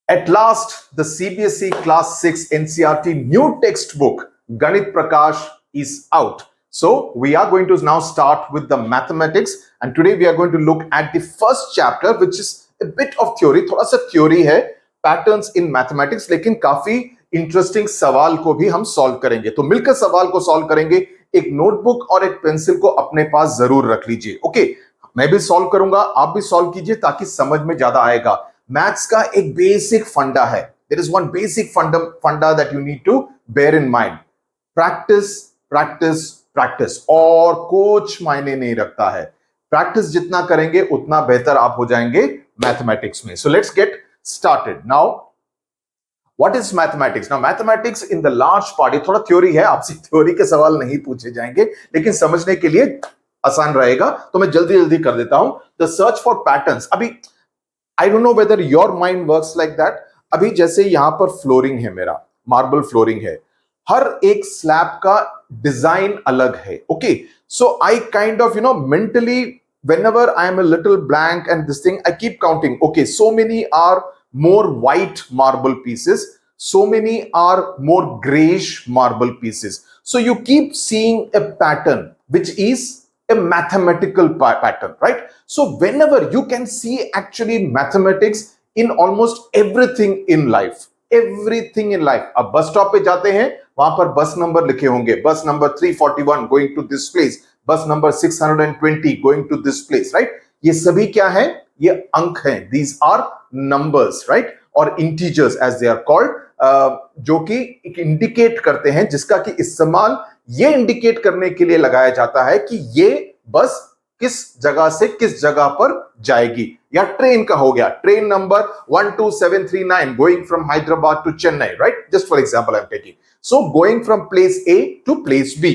At last, the CBSE Class 6 NCERT new textbook, Ganit Prakash, is out. So, we are going to now start with the mathematics, and today we are going to look at the first chapter, which is a bit of theory. थोड़ा सा theory है, patterns in mathematics, लेकिन काफी interesting सवाल को भी हम solve करेंगे. तो मिलकर सवाल को सॉल्व करेंगे. एक नोटबुक और एक पेंसिल को अपने पास जरूर रख लीजिए. ओके, मैं भी सॉल्व करूंगा, आप भी सॉल्व कीजिए ताकि समझ में ज्यादा आएगा. मैथ्स का एक बेसिक फंडा है. देयर इज वन बेसिक फंडा that you need to bear in mind. Practice practice practice, और कुछ मायने नहीं रखता है. प्रैक्टिस जितना करेंगे उतना बेहतर आप हो जाएंगे मैथमेटिक्स में. So let's get started. Now what is mathematics? Now mathematics in the large part, ये थोड़ा थ्योरी है, आपसे थ्योरी के सवाल नहीं पूछे जाएंगे, लेकिन समझने के लिए आसान रहेगा, तो मैं जल्दी जल्दी कर देता हूं. The search for patterns. अभी I don't know whether your mind works like that. अभी जैसे यहां पर फ्लोरिंग है, मेरा मार्बल फ्लोरिंग है, हर एक स्लैब का डिजाइन अलग है. Okay, so I kind of mentally whenever I am a little blank and this thing, I keep counting. Okay, so many are more white marble pieces, so many are more grayish marble pieces. So you keep seeing a pattern which is a mathematical pattern, right? So whenever you can see actually mathematics in almost everything in life. Everything in life. अब bus stop पे जाते हैं, वहां पर बस number लिखे होंगे. Bus number 341 going to this place, bus number 620 going to this place, right? ये सभी क्या है? ये अंक हैं. These are numbers, right? और integers as they are called, जो कि इंडिकेट करते हैं, जिसका कि इस्तेमाल ये इंडिकेट करने के लिए लगाया जाता है कि ये बस किस जगह से किस जगह पर जाएगी. या ट्रेन का हो गया, train number 12739 going from Hyderabad to Chennai, right? Just for example I am taking. So going from place A to place B.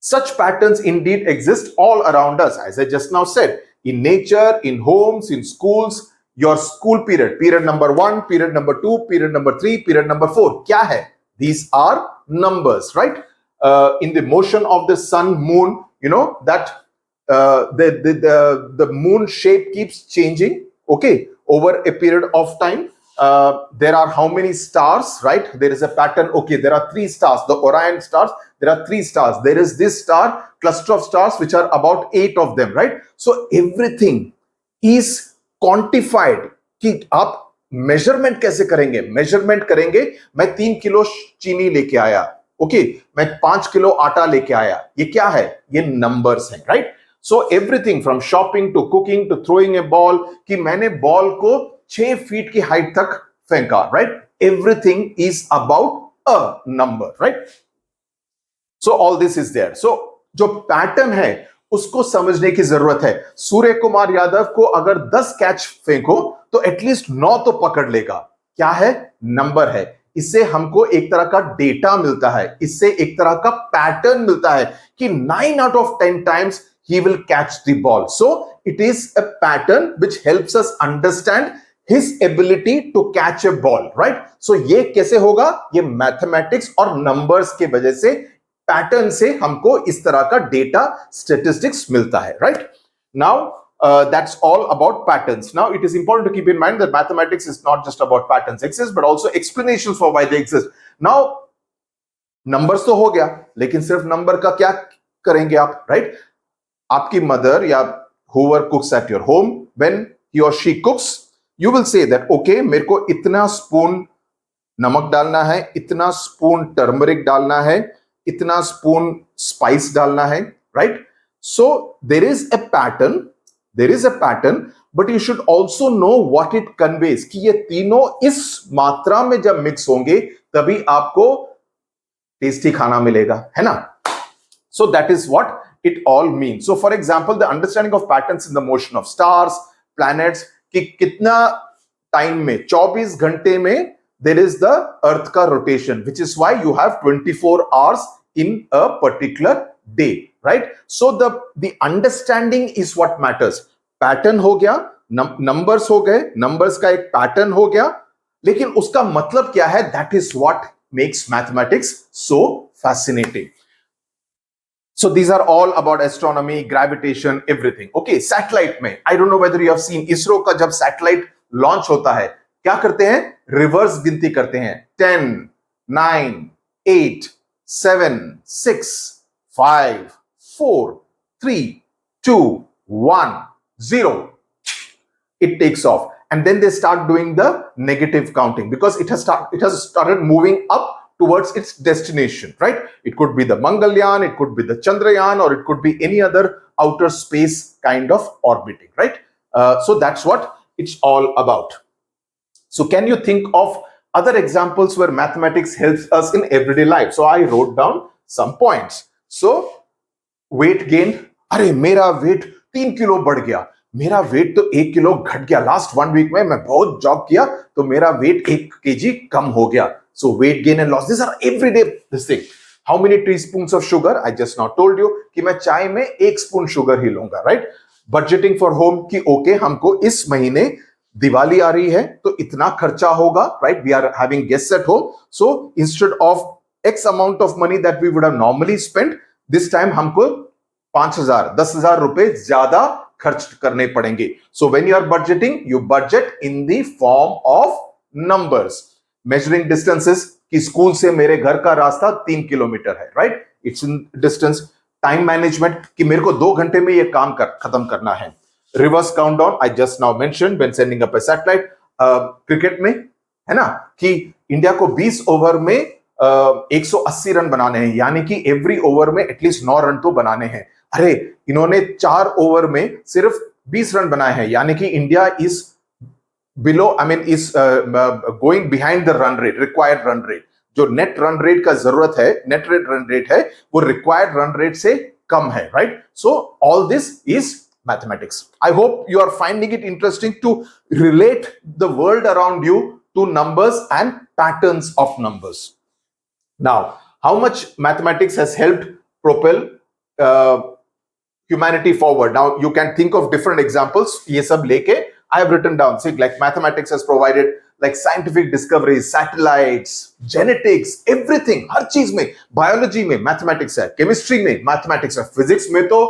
Such patterns indeed exist all around us, as I just now said, in nature, in homes, in schools. Your school period, period number 1, period number 2, period number 3, period number 4, kya hai? These are numbers, right? In the motion of the sun, moon, that the moon shape keeps changing, okay, over a period of time. There are how many stars, right? There is a pattern. Okay, there are 3 stars, the Orion stars. There are 3 stars. There is this star cluster of stars which are about 8 of them, right? So everything is quantified. कि आप measurement कैसे करेंगे? Measurement करेंगे, मैं 3 kilo चीनी लेके आया, okay, मैं 5 किलो आटा लेके आया. ये क्या है? ये नंबर्स हैं, right? So everything from shopping to cooking to throwing a ball, कि मैंने बॉल को 6 फीट की हाइट तक फेंका, right? Everything is about a number, right? So all this is there. So जो पैटर्न है उसको समझने की जरूरत है. सूर्य कुमार यादव को अगर 10 कैच फेंको तो एटलीस्ट 9 तो पकड़ लेगा. क्या है? नंबर है. इससे हमको एक तरह का डेटा मिलता है, इससे एक तरह का पैटर्न मिलता है कि 9 out of 10 times he will catch the ball. So it is a pattern which helps us understand his ability to catch a ball, right? So ये कैसे होगा? ये मैथमेटिक्स और नंबर्स के वजह से, पैटर्न से हमको इस तरह का डेटा, स्टैटिस्टिक्स मिलता है, right? Now that's all about patterns. Now it is important to keep in mind that mathematics is not just about patterns exist but also explanations for why they exist. Now numbers तो हो गया, लेकिन सिर्फ number का क्या करेंगे आप, right? आपकी मदर या whoever cooks at your home, when he or she cooks, you will say that okay, मेरे को इतना स्पून नमक डालना है, इतना स्पून टर्मरिक डालना है, इतना स्पून स्पाइस डालना है, right? So there is a pattern, but you should also know what it conveys, कि ये तीनों इस मात्रा में जब मिक्स होंगे तभी आपको टेस्टी खाना मिलेगा, है ना? So that is what it all means. So for example, the understanding of patterns in the motion of stars, planets, कि कितना टाइम में, 24 घंटे में there is the earth ka rotation, which is why you have 24 hours in a particular day, right? So the understanding is what matters. Pattern हो गया, numbers हो गए, numbers का एक pattern हो गया, लेकिन उसका मतलब क्या है? That is what makes mathematics so fascinating. So these are all about astronomy, gravitation, everything. Okay, satellite में, I don't know whether you have seen ISRO का जब satellite launch होता है, क्या करते हैं? रिवर्स गिनती करते हैं। 10, 9, 8, 7, 6, 5, 4, 3, 2, 1, 0. It takes off, and then they start doing the negative counting because it has started moving up towards its destination, right? It could be the Mangalyaan, it could be the Chandrayaan, or it could be any other outer space kind of orbiting, right? So that's what it's all about. So can you think of other examples where mathematics helps us in everyday life? So I wrote down some points. So weight gain, अरे मेरा wait 3 kilo बढ़ गया, मेरा wait तो 1 kilo घट गया, last 1 week में मैं बहुत जॉग किया तो मेरा वेट 1 kg कम हो गया. So weight gain and loss, these are everyday this thing. How many teaspoons of sugar? I just now told you कि मैं चाय में 1 स्पून शुगर ही लूंगा, right? Budgeting for home कि ओके हमको इस महीने दिवाली आ रही है तो इतना खर्चा होगा, right? We are having guests at home, so instead of X amount of money that we would have normally spent, this time हमको 5,000, 10,000 रुपए ज्यादा खर्च करने पड़ेंगे. So when you are budgeting, you budget in the form of numbers. Measuring distances कि school से मेरे घर का रास्ता 3 किलोमीटर है, right? It's in distance. Time management कि मेरे को 2 घंटे में ये काम खत्म करना है. Reverse countdown I just now mentioned when sending up a satellite. Cricket में है ना कि इंडिया को 20 ओवर में 180 रन बनाने हैं, यानी कि एवरी ओवर में एटलीस्ट 9 रन तो बनाने हैं. अरे इन्होंने 4 ओवर में सिर्फ 20 रन बनाए हैं, यानी कि India is below, I mean is going behind the run rate, required run rate. जो नेट रन रेट का जरूरत है, नेट रन रेट है, वो रिक्वायर्ड रन रेट से कम है, right? So all this is mathematics. I hope you are finding it interesting to relate the world around you to numbers and patterns of numbers. Now, how much mathematics has helped propel humanity forward? Now, you can think of different examples. ये सब लेके I have written down. See, like mathematics has provided like scientific discoveries, satellites, genetics, everything. हर चीज में, biology में mathematics है, chemistry में mathematics है, physics में तो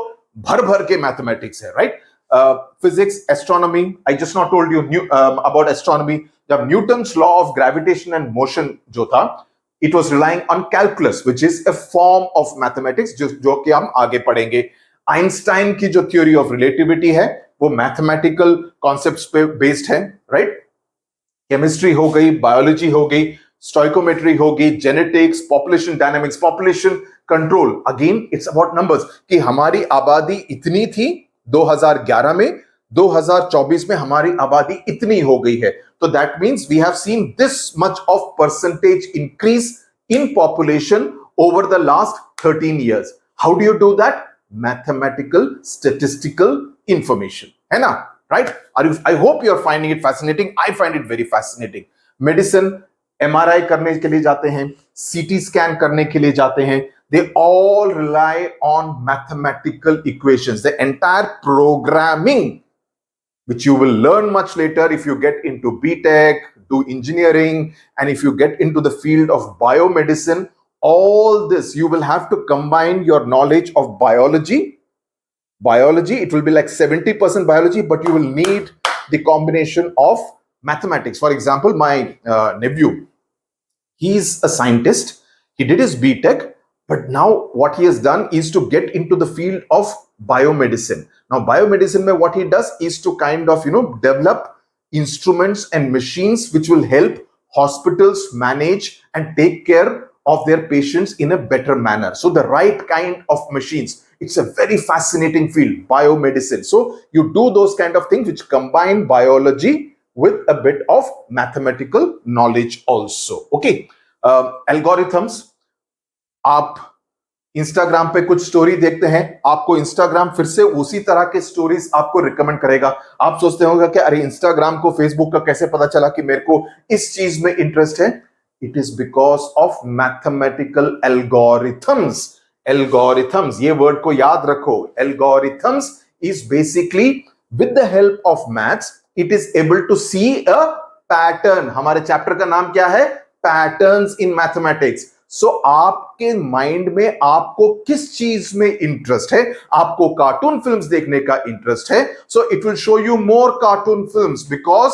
भर भर के मैथमेटिक्स है, right? Physics, astronomy, I just not told you about astronomy. जब Newton's law of gravitation and motion जो था, it was relying on calculus which is a form of mathematics, जो कि हम आगे पढ़ेंगे. आइंस्टाइन की जो थ्योरी ऑफ रिलेटिविटी है वो मैथमेटिकल कॉन्सेप्ट्स पे बेस्ड है, राइट? केमिस्ट्री हो गई, बायोलॉजी हो गई, स्टोइकोमेट्री होगी, genetics, population dynamics, population control, again it's about numbers कि हमारी आबादी इतनी थी 2011 में, 2024 में हमारी आबादी इतनी हो गई है. तो that means we have seen this much of percentage increase in population over the last 13 years. How do you do that? Mathematical statistical information, है ना, right? I hope you are finding it fascinating. I find it very fascinating. Medicine, MRI करने के लिए जाते हैं, CT scan करने के लिए जाते हैं, they all rely on mathematical equations. The entire programming, which you will learn much later if you get into BTech, do engineering, and if you get into the field of biomedicine, all this you will have to combine your knowledge of biology. It will be like 70% biology, but you will need the combination of mathematics. For example, my nephew, he's a scientist. He did his BTech. But now what he has done is to get into the field of biomedicine. Now biomedicine mein what he does is to kind of, develop instruments and machines which will help hospitals manage and take care of their patients in a better manner. So the right kind of machines. It's a very fascinating field, biomedicine. So you do those kind of things which combine biology with a bit of mathematical knowledge also. Okay. Algorithms. आप Instagram पे कुछ story देखते हैं, आपको Instagram फिर से उसी तरह के स्टोरीज आपको रिकमेंड करेगा. आप सोचते होंगे कि अरे इंस्टाग्राम को फेसबुक का कैसे पता चला कि मेरे को इस चीज में इंटरेस्ट है? It is because of mathematical algorithms. Algorithms, ये वर्ड को याद रखो. Algorithms is basically with the help of maths it is able to see a pattern. हमारे चैप्टर का नाम क्या है? Patterns in mathematics. सो आपके माइंड में आपको किस चीज में इंटरेस्ट है? आपको कार्टून फिल्म्स देखने का इंटरेस्ट है, so it will show you more cartoon films because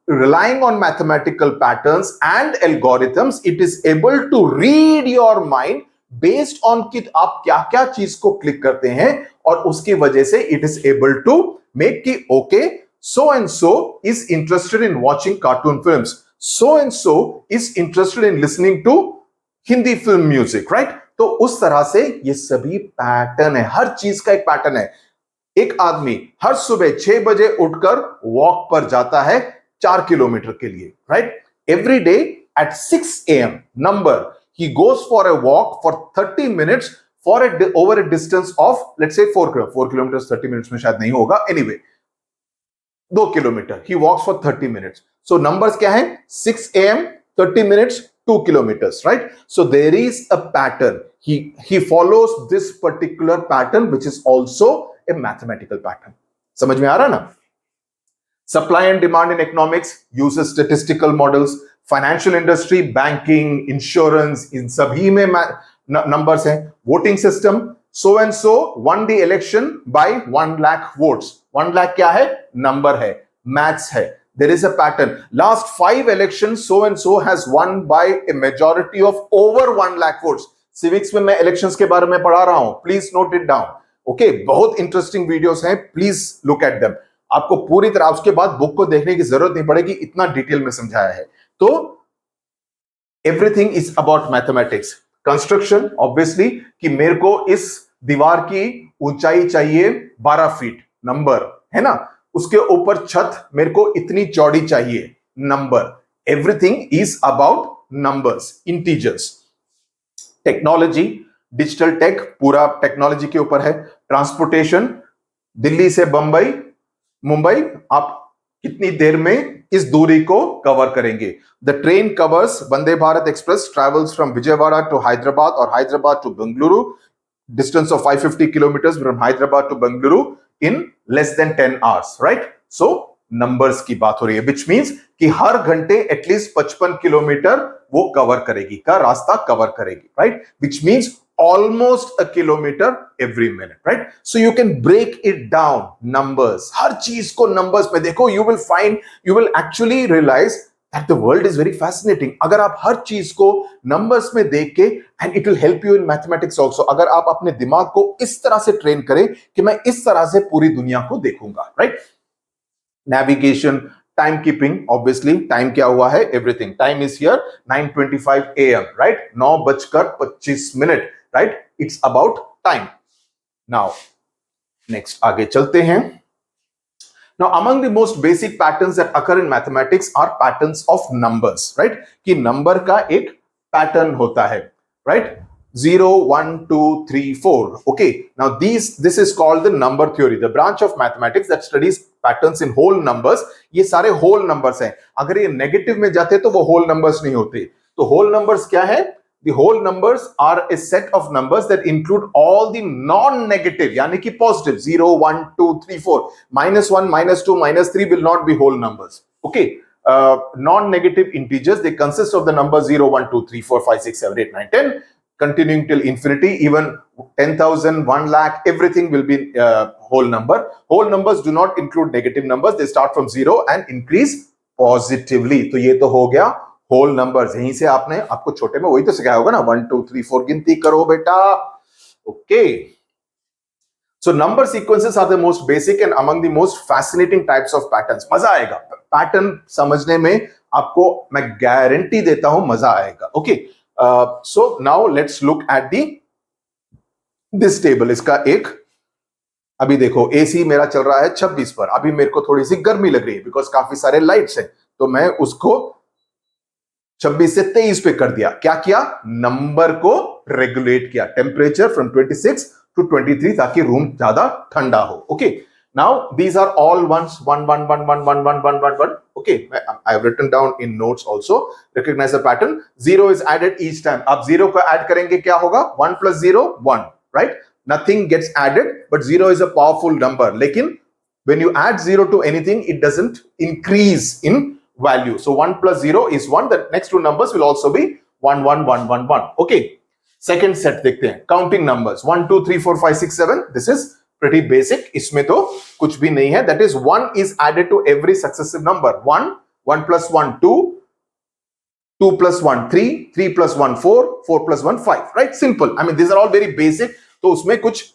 relying on mathematical patterns and algorithms, it is able to read your mind based on कि आप क्या क्या चीज को क्लिक करते हैं, और उसकी वजह से it is able to make कि okay, so and so is interested in watching cartoon films, so and so is interested in listening to Hindi film music, right? तो उस तरह से ये सभी पैटर्न है, हर चीज का एक पैटर्न है। एक आदमी हर सुबह 6 बजे उठकर वॉक पर जाता है 4 किलोमीटर के लिए, right? Every day at 6 AM number he goes for a walk for 30 minutes for over a distance of let's say 4 kilometers 30 minutes में शायद नहीं होगा, anyway 2 kilometre he walks for 30 minutes. So numbers क्या है? 6 AM 30 minutes 2 kilometers, right? So there is a pattern. He follows this particular pattern which is also a mathematical pattern. समझ में आ रहा ना? Supply and demand in economics uses statistical models. Financial industry, banking, insurance, इन सभी में numbers हैं. Voting system, so and so won the election by 1 lakh votes. 1 lakh क्या है? Number है, maths है. There is a pattern. Last 5 elections, so and so has won by a majority of over 1 lakh votes. Civics में मैं elections के बारे में पढ़ा रहा हूं. Please note it down. Okay, बहुत interesting videos हैं. Please look at them. आपको पूरी तरह उसके बाद बुक को देखने की जरूरत नहीं पड़ेगी, इतना डिटेल में समझाया है. तो everything is about mathematics. Construction obviously कि मेरे को इस दीवार की ऊंचाई चाहिए 12 फीट, नंबर है ना. उसके ऊपर छत मेरे को इतनी चौड़ी चाहिए, number. Everything is about numbers, integers. Technology, digital tech पूरा टेक्नोलॉजी के ऊपर है. ट्रांसपोर्टेशन, दिल्ली से बंबई मुंबई आप कितनी देर में इस दूरी को कवर करेंगे. The train covers, Vande Bharat express travels from Vijayawada to Hyderabad और Hyderabad to Bengaluru, distance of 550 kilometres from Hyderabad to Bengaluru in less than 10 hours, right? So numbers की बात हो रही है, विच मीन्स कि हर घंटे एटलीस्ट 55 किलोमीटर वो कवर करेगी, का रास्ता कवर करेगी, right? Which means almost a kilometer every minute, right? So you can break it down, numbers. हर चीज को numbers में देखो, you will actually realize that the world is very fascinating. अगर आप हर चीज को numbers में देख के, and it will help you in mathematics also. अगर आप अपने दिमाग को इस तरह से ट्रेन करें कि मैं इस तरह से पूरी दुनिया को देखूंगा, right? Navigation, time keeping, obviously time क्या हुआ है? Everything. Time is here 9:25 AM, right? 9:25, right? It's about time. Now, next आगे चलते हैं. Now, among the most basic patterns that occur in mathematics are patterns of numbers, right? कि number का एक pattern होता है, right? 0, 1, 2, 3, 4. Okay. Now, this is called the number theory, the branch of mathematics that studies patterns in whole numbers. ये सारे whole numbers हैं. अगर ये negative में जाते तो वो whole numbers नहीं होते. तो whole numbers क्या है? The whole numbers are a set of numbers that include all the non-negative, यानी कि positive, 0, 1, 2, 3, 4. -1, -2, -3 will not be whole numbers. Okay. Non-negative integers, they consist of the numbers 0, 1, 2, 3, 4, 5, 6, 7, 8, 9, 10, continuing till infinity. Even 10,000, 1 lakh, everything will be whole number. Whole numbers do not include negative numbers. They start from 0 and increase positively. तो ये तो हो गया whole numbers. यहीं से आपको छोटे में वही तो सिखाया होगा ना, 1, 2, 3, 4 गिनती करो बेटा. Okay. So number sequences are the most basic and among the most fascinating types of patterns. मजा आएगा पैटर्न समझने में, आपको मैं गारंटी देता हूं मजा आएगा. Okay. So now let's look at this table. इसका एक अभी देखो, एसी मेरा चल रहा है 26 पर. अभी मेरे को थोड़ी सी गर्मी लग रही है बिकॉज काफी सारे लाइट्स हैं, तो मैं उसको 26 से 23 पे कर दिया. क्या किया? नंबर को रेगुलेट किया, टेम्परेचर फ्रॉम 26 टू 23, ताकि रूम ज्यादा ठंडा हो. Okay. Now these are all ones, 1 1 1 1 1 1 1 1 1. Okay. I have written down in notes also. Recognise the pattern. 0 is added each time. आप 0 को ऐड करेंगे, क्या होगा? 1 + 0 1, right? Nothing gets added, but 0 is a powerful number. लेकिन when you add 0 to anything, it doesn't increase in value. So 1 + 0 is 1. The next two numbers will also be 1 1 1 1 1. Okay. Second set देखते हैं. Counting numbers 1 2 3 4 5 6 7. This is pretty basic, इसमें तो कुछ भी नहीं है. That is 1 is added to every successive number. 1, 1 plus 1 2, 2 plus 1 3, 3 plus 1 4, 4 plus 1 5. Right, simple. I mean this are all very basic, तो उसमें कुछ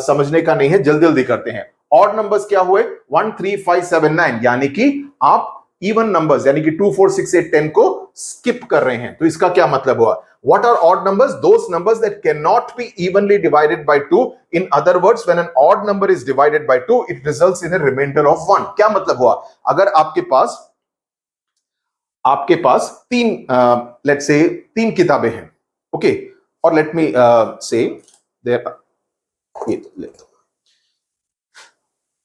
समझने का नहीं है, जल्दी जल्दी करते हैं. ऑड नंबर्स क्या हुए? 1 3 5 7 9, यानी कि आप इवन नंबर्स यानी कि 2 4 6 8 10 को स्किप कर रहे हैं. तो इसका क्या मतलब हुआ? What are odd numbers? Those numbers that cannot be evenly divided by 2. In other words, when an odd number is divided by 2, it results in a remainder of 1. क्या मतलब हुआ? अगर आपके पास तीन लेट्स से 3 किताबें हैं, ओके, और let me से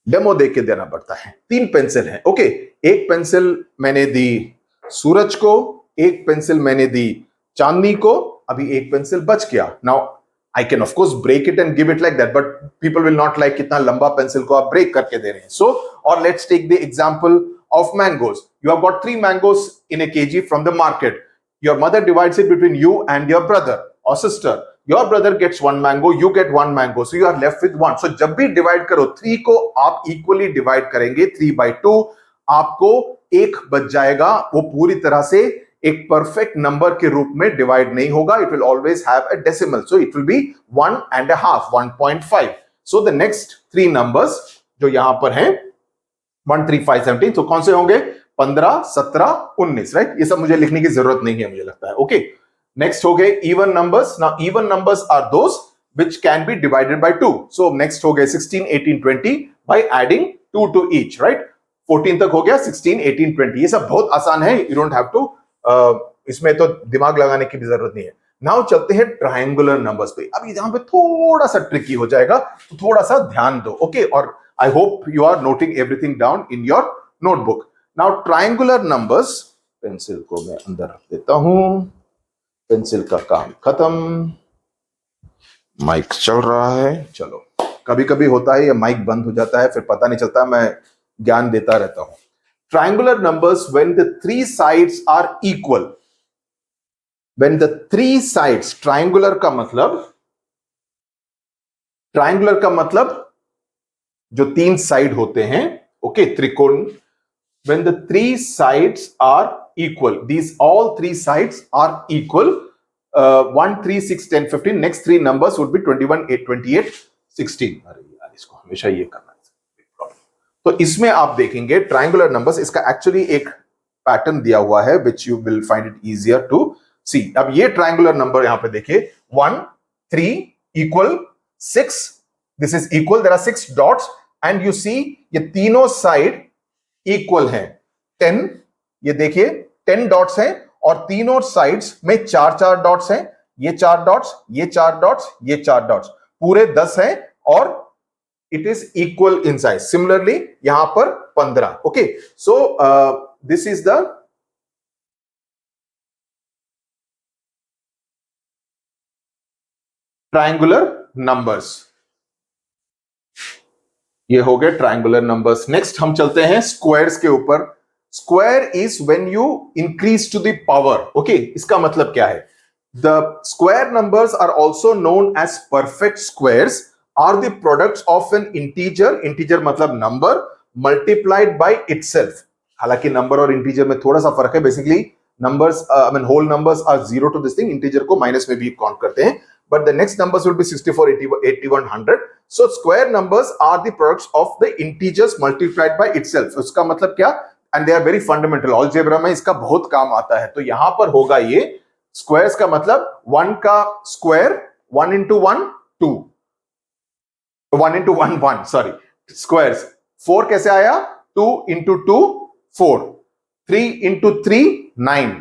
डेमो देख के देना पड़ता है. 3 पेंसिल हैं, ओके. एक पेंसिल मैंने दी सूरज को, एक पेंसिल मैंने दी चांदनी को, अभी एक पेंसिल बच गया. Now I can of course break it and give it like that, but people will not like कितना लंबा पेंसिल को आप ब्रेक करके दे रहे हैं. सो और let's take the example of mangoes. You have got 3 mangoes in a kg from the market. Your mother divides it between you and your brother or sister. Your brother gets 1 mango, you get 1 mango, so you are left with 1. So जब भी divide करो 3 को आप equally divide करेंगे 3/2, आपको 1 बच जाएगा. वो पूरी तरह से एक perfect number के रूप में divide नहीं होगा. It will always have a decimal, so it will be 1.5, 1.5. So the next 3 numbers जो यहां पर हैं 1 3 5 17, तो कौन से होंगे? 15 17 19. राइट, ये सब मुझे लिखने की जरूरत नहीं है, मुझे लगता है. ओके, नेक्स्ट हो गए even numbers. Now even numbers are those which can be divided by 2. So next हो गए 16 18 20 by adding 2 to each. Right, 14 तक हो गया, 16 18 20. ये सब बहुत आसान है, यू डोंट हैव टू, इसमें तो दिमाग लगाने की भी जरूरत नहीं है. नाउ चलते हैं ट्रायंगुलर नंबर्स पे. अब यहां पे थोड़ा सा ट्रिकी हो जाएगा, तो थोड़ा सा ध्यान दो. ओके, और I hope you are noting everything down in your notebook. Now triangular numbers, pencil को मैं अंदर रख देता हूं. पेंसिल का काम खत्म. माइक चल रहा है. चलो, कभी कभी होता है ये माइक बंद हो जाता है, फिर पता नहीं चलता, मैं ज्ञान देता रहता हूं. Triangular numbers when the 3 sides are equal. When the 3 sides, triangular का मतलब जो 3 साइड होते हैं, ओके, त्रिकोण. when the 3 sides are equal, these all 3 sides are equal, 1 3 6 10 15, next 3 numbers would be 21 8 28 16. अरे यार, इसको हमेशा ये करना है. तो इसमें आप देखेंगे ट्रायंगुलर नंबर्स, इसका एक्चुअली एक पैटर्न दिया हुआ है which you will find it easier to see. अब ये ट्रायंगुलर नंबर यहां पे देखिए, 1 3 equal 6. This is equal, there are 6 dots and you see ये तीनों साइड इक्वल हैं. 10, ये देखिए 10 डॉट्स हैं और तीनों साइड्स में 4 डॉट्स हैं. ये 4 डॉट्स, ये 4 डॉट्स, ये 4 डॉट्स, पूरे 10 हैं और it is equal in size. Similarly यहां पर 15. Okay, so this is the triangular numbers. ये हो गए ट्रायंगुलर नंबर्स. नेक्स्ट हम चलते हैं स्क्वायर्स के ऊपर. Square is when you increase to the power. Okay, इसका मतलब क्या है? The square numbers are also known as perfect squares, are the products of an integer. Integer मतलब नंबर, मल्टीप्लाइड बाय इटसेल्फ. हालांकि नंबर और integer में थोड़ा सा फर्क है. Basically numbers, I mean whole numbers are 0 to this thing. Integer को minus में भी काउंट करते हैं, but the next numbers will be 64 80 100. So square numbers are the products of the integers multiplied by itself. उसका मतलब क्या? And they are very fundamental. Algebra में इसका बहुत काम आता है. तो यहां पर होगा ये squares का मतलब 1 का square, 1 into 1 2, 1 into 1 1, sorry, squares. 4 कैसे आया? 2 into 2 4, 3 into 3 9,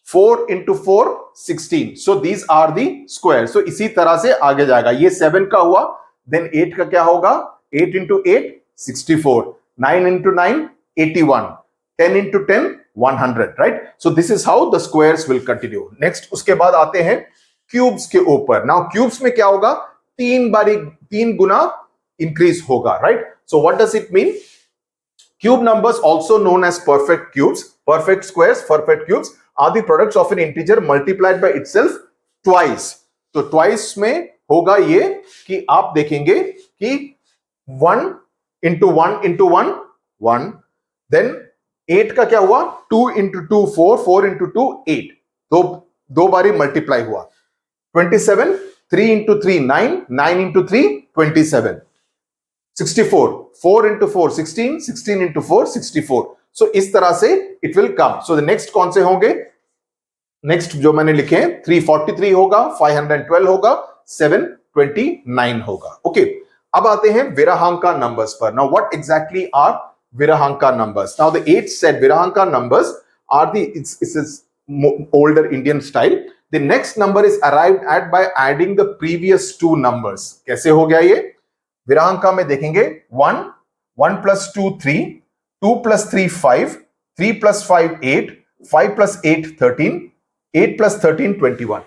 4 into 4 16. So these are the squares. So इसी तरह से आगे जाएगा. ये 7 का हुआ, then 8 का क्या होगा? 8 into 8 64, 9 into 9 81, 10 into 10 100. right? So this is how the squares will continue. Next उसके बाद आते हैं क्यूब्स के ऊपर. Now क्यूब्स में क्या होगा? 3 गुना इंक्रीज होगा. right? So what does it mean? Cube numbers, also known as perfect cubes, perfect squares, perfect cubes, are the products of an integer multiplied by itself twice. तो twice में होगा ये कि आप देखेंगे कि 1 into 1 into 1 1, देन 8 का क्या हुआ 2 into 2 4, 4 into 2 8, दो बारी मल्टीप्लाई हुआ. 27, 3 into 3 9, 9 into 3 27, 64, 4 into 4 16, 16 into 4 64. So इस तरह से it will come. So the next कौन से होंगे? नेक्स्ट जो मैंने लिखे हैं 343 होगा, 512 होगा, 729 होगा. ओके, अब आते हैं विरहांका नंबर्स पर. Now what exactly are Virahanka numbers? Now the 8 set Virahanka numbers are the it's older Indian style. The next number is arrived at by adding the previous two numbers. कैसे हो गया ये? विरहांका में देखेंगे 1, 1 plus 2 3, 2 plus 3 5, 3 plus 5 8, 5 plus 8 13, 8 plus 13 21.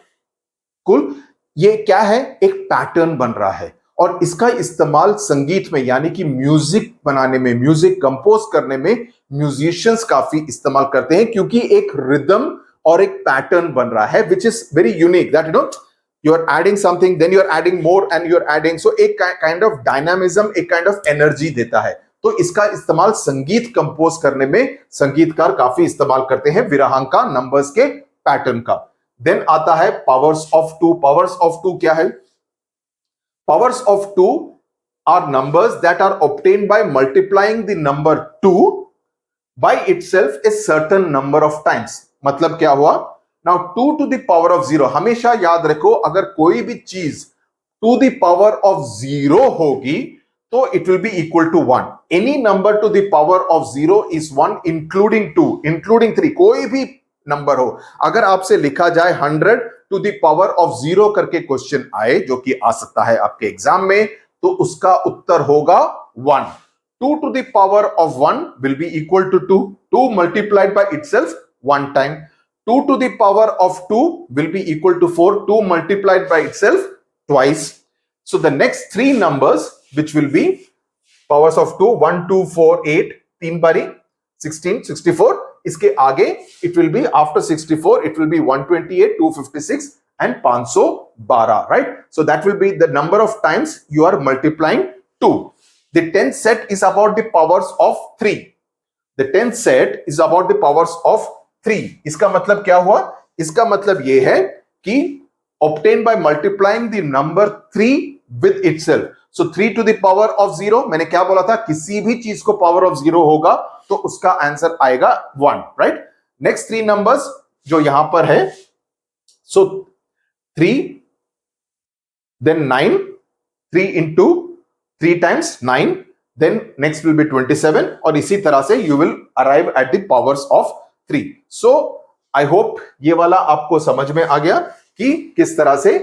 कुल ये क्या है? एक पैटर्न बन रहा है और इसका इस्तेमाल संगीत में यानी कि म्यूजिक बनाने में, म्यूजिक कंपोज करने में म्यूजिशियंस काफी इस्तेमाल करते हैं क्योंकि एक रिदम और एक पैटर्न बन रहा है which is very unique. That you are adding something, then you are adding more and you are adding, so एक काइंड ऑफ डायनामिज्म, एक काइंड ऑफ एनर्जी देता है. तो इसका इस्तेमाल संगीत कंपोज करने में संगीतकार काफी इस्तेमाल करते हैं विरहांका नंबर्स के पैटर्न का. देन आता है powers of two. Powers of two क्या है? Powers of two are numbers that are obtained by multiplying the number 2 by itself a certain number of times. मतलब क्या हुआ? Now 2 to the power of 0, हमेशा याद रखो अगर कोई भी चीज टू द पावर ऑफ 0 होगी तो it will be equal to 1. Any number to the power of 0 is 1 including 2, including 3, कोई भी नंबर हो. अगर आपसे लिखा जाए 100 टू द पावर ऑफ 0 करके क्वेश्चन आए, जो कि आ सकता है आपके एग्जाम में, तो उसका उत्तर होगा 1. 2 to the power of 1 will be equal to 2. 2 multiplied by itself one time. 2 to the power of 2 will be equal to 4. 2 multiplied by itself twice. So the next three numbers which will be powers of 2, 1 2 4 8, 3 बारी 16 64. इसके आगे it will be after 64 it will be 128, 256 and 512, right? So that will be the number of times you are multiplying 2. The 10th set is about the powers of 3. The 10th set is about the powers of 3. इसका मतलब क्या हुआ? इसका मतलब यह है कि obtained by multiplying the number 3 with itself. So 3 to the power of 0, मैंने क्या बोला था? किसी भी चीज को पावर ऑफ 0 होगा तो उसका आंसर आएगा 1, राइट? नेक्स्ट 3 नंबर्स जो यहां पर है, so 3, then 9, 3 into 3 times 9, then next will be 27, और इसी तरह से you will arrive at the powers of 3. So I hope ये वाला आपको समझ में आ गया कि किस तरह से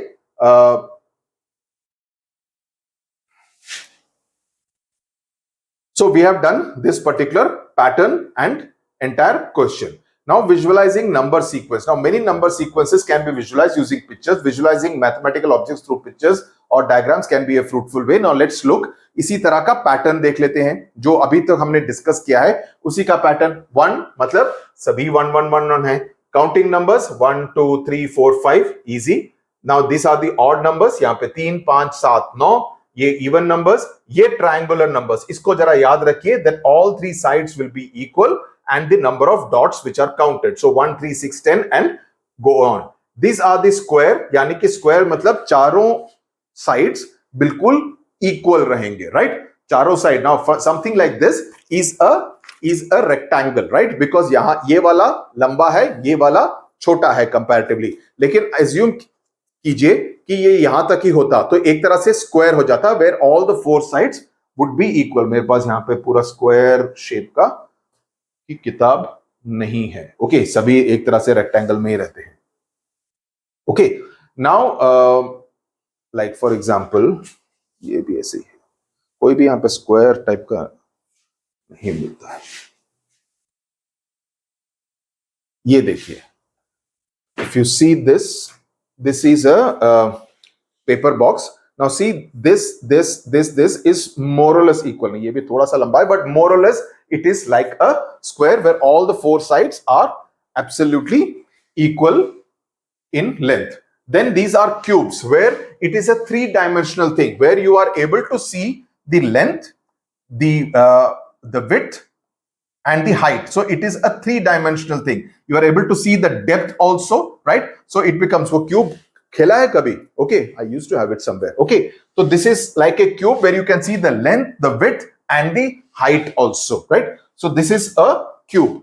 so we have done this particular pattern and entire question. Now visualizing number sequence. Now many number sequences can be visualized using pictures. Visualizing mathematical objects through pictures or diagrams can be a fruitful way. Now let's look. इसी तरह का pattern देख लेते हैं जो अभी तक हमने डिस्कस किया है, उसी का पैटर्न. 1 मतलब सभी 1 1 1 1 है. Counting numbers 1 2 3 4 5 easy. Now this are the odd numbers, यहाँ पे 3 5 7 9, ये इवन नंबर्स, ये ट्रायंगुलर नंबर्स. इसको जरा याद रखिए that all three sides will be equal and the number of dots which are counted. So 1 3 6 10 and go on. These are the square, यानी कि स्क्वायर मतलब चारों साइड्स बिल्कुल इक्वल रहेंगे, राइट? चारों side. Now something like this is a rectangle, right? Because यहां ये वाला लंबा है, ये वाला छोटा है कंपैरेटिवली. लेकिन एज्यूम कीजिए कि ये यहां तक ही होता तो एक तरह से स्क्वायर हो जाता where all the 4 sides would be equal. मेरे पास यहां पे पूरा स्क्वायर शेप का की किताब नहीं है. ओके, सभी एक तरह से रेक्टेंगल में ही रहते हैं. Okay, now like for example ये भी ऐसे ही है, कोई भी यहां पे स्क्वायर टाइप का नहीं मिलता है. ये देखिए, if you see this is a paper box. Now see this is more or less equal. ये भी थोड़ा सा लंबा है, but more or less it is like a square where all the 4 sides are absolutely equal in length. Then these are cubes where it is a 3-dimensional thing where you are able to see the length, the width, and the height. So it is a three-dimensional thing. You are able to see the depth also, right? So it becomes वो cube खेला है कभी? Okay, I used to have it somewhere. Okay, so this is like a cube where you can see the length, the width, and the height also, right? So this is a cube.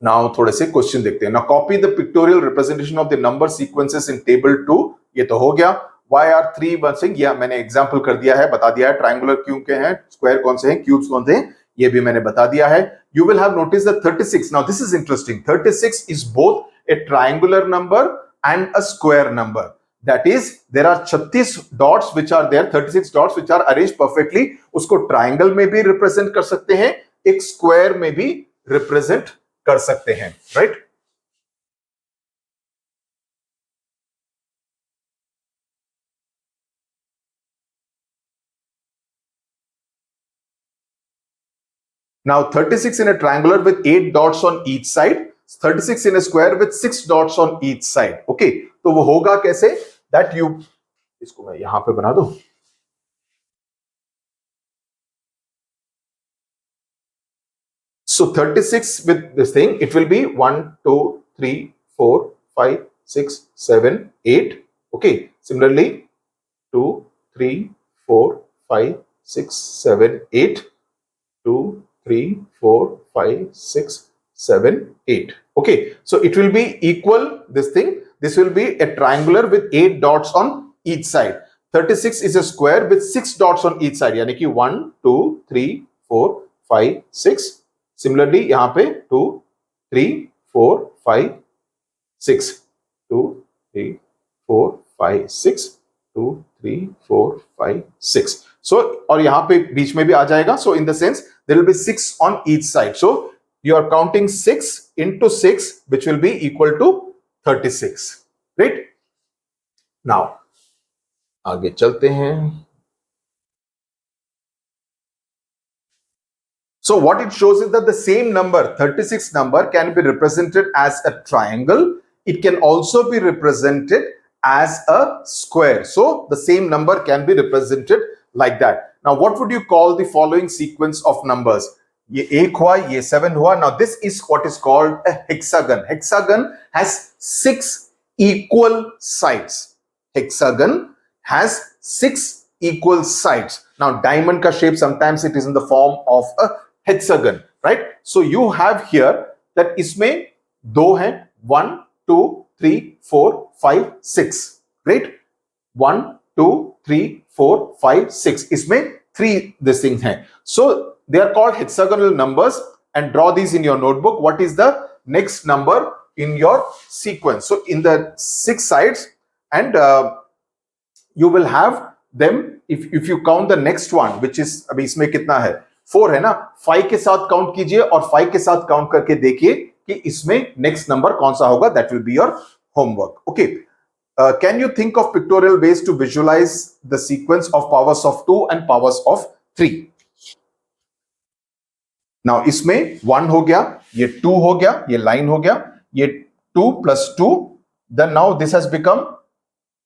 Now थोड़े से question देखते हैं. Now copy the pictorial representation of the number sequences in table 2. ये तो हो गया. Why are 3 बंसिंग? या मैंने एग्जाम्पल कर दिया है, बता दिया है. ट्रायंगुलर क्यूब के हैं, स्क्वायर कौन से हैं, क्यूब्स कौन से हैं, ये भी मैंने बता दिया है. You will have noticed that 36. Now this is interesting. 36 is both a triangular number and a square number. That is, there are 36 dots which are there, 36 dots which are arranged perfectly. उसको triangle में भी represent कर सकते हैं, एक square में भी represent कर सकते हैं, right? Now 36 in a triangular with 8 dots on each side, 36 in a square with 6 dots on each side. Okay, तो वो होगा कैसे? That you, इसको मैं यहां पे बना दूं. So 36 with this thing, it will be 1, 2, 3, 4, 5, 6, 7, 8. Okay, similarly 2, 3, 4, 5, 6, 7, 8. 2, 3, 4, 5, 6, 7, 8. Okay, so it will be equal, this thing. This will be a triangular with 8 dots on each side. 36 is a square with 6 dots on each side. यानी कि 1, 2, 3, 4, 5, 6. Similarly, यहाँ पे 2, 3, 4, 5, 6. 2, 3, 4, 5, 6. 2, 3, 4, 5, 6. So, और यहाँ पे बीच में भी आ जाएगा. So, in the sense, there will be 6 on each side. So, you are counting 6 into 6, which will be equal to 36. Right? Now, आगे चलते हैं. So, what it shows is that the same number, 36 number, can be represented as a triangle. It can also be represented as a square. So, the same number can be represented like that. Now, what would you call the following sequence of numbers? ये 1 हुआ, ये 7 हुआ. Now, this is what is called a hexagon. Hexagon has 6 equal sides. Hexagon has 6 equal sides. Now, diamond ka shape, sometimes it is in the form of a hexagon, right? So, you have here that इसमें 2 हैं, 1, 2, 3, 4, 5, 6. Great. 1, 2, 3, 4, 5, 6. इसमें 3 this thing हैं. So, they are called hexagonal numbers, and draw these in your notebook. What is the next number in your sequence? So, in the 6 sides, and you will have them, if you count the next one, which is, अभी इसमें कितना है? 4 है ना. 5 के साथ count कीजिए और 5 के साथ काउंट करके देखिए कि इसमें नेक्स्ट नंबर कौन सा होगा. That will be your homework. Okay, can you think of pictorial ways to visualize the sequence of powers of 2 and powers of 3? Now इसमें 1 हो गया, ये 2 हो गया, ये लाइन हो गया, ये 2 plus 2, then now this has become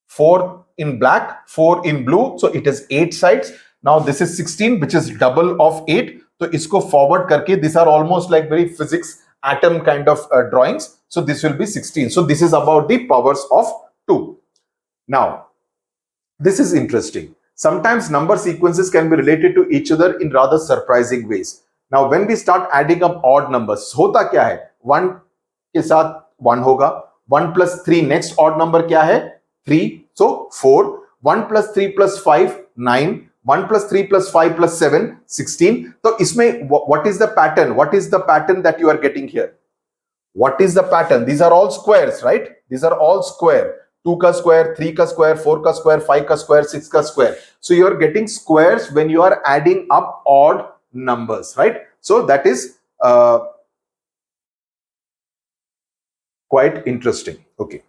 4 in black, 4 in blue, so it is 8 sides. Now this is 16, which is double of 8. तो इसको forward करके, these are almost like very physics atom kind of drawings. So this will be 16. So this is about the powers of 2. Now, this is interesting. Sometimes number sequences can be related to each other in rather surprising ways. Now, when we start adding up odd numbers, होता क्या है? 1 के साथ 1 होगा. 1 plus 3, next odd number क्या है? 3. So 4. 1 plus 3 plus 5, 9. 1 plus 3 plus 5 plus 7, 16. तो इसमें what is the pattern? What is the pattern that you are getting here? What is the pattern? These are all squares, right? These are all square. 2 ka square, 3 ka square, 4 ka square, 5 ka square, 6 ka square. So you are getting squares when you are adding up odd numbers, right? So that is quite interesting. Okay.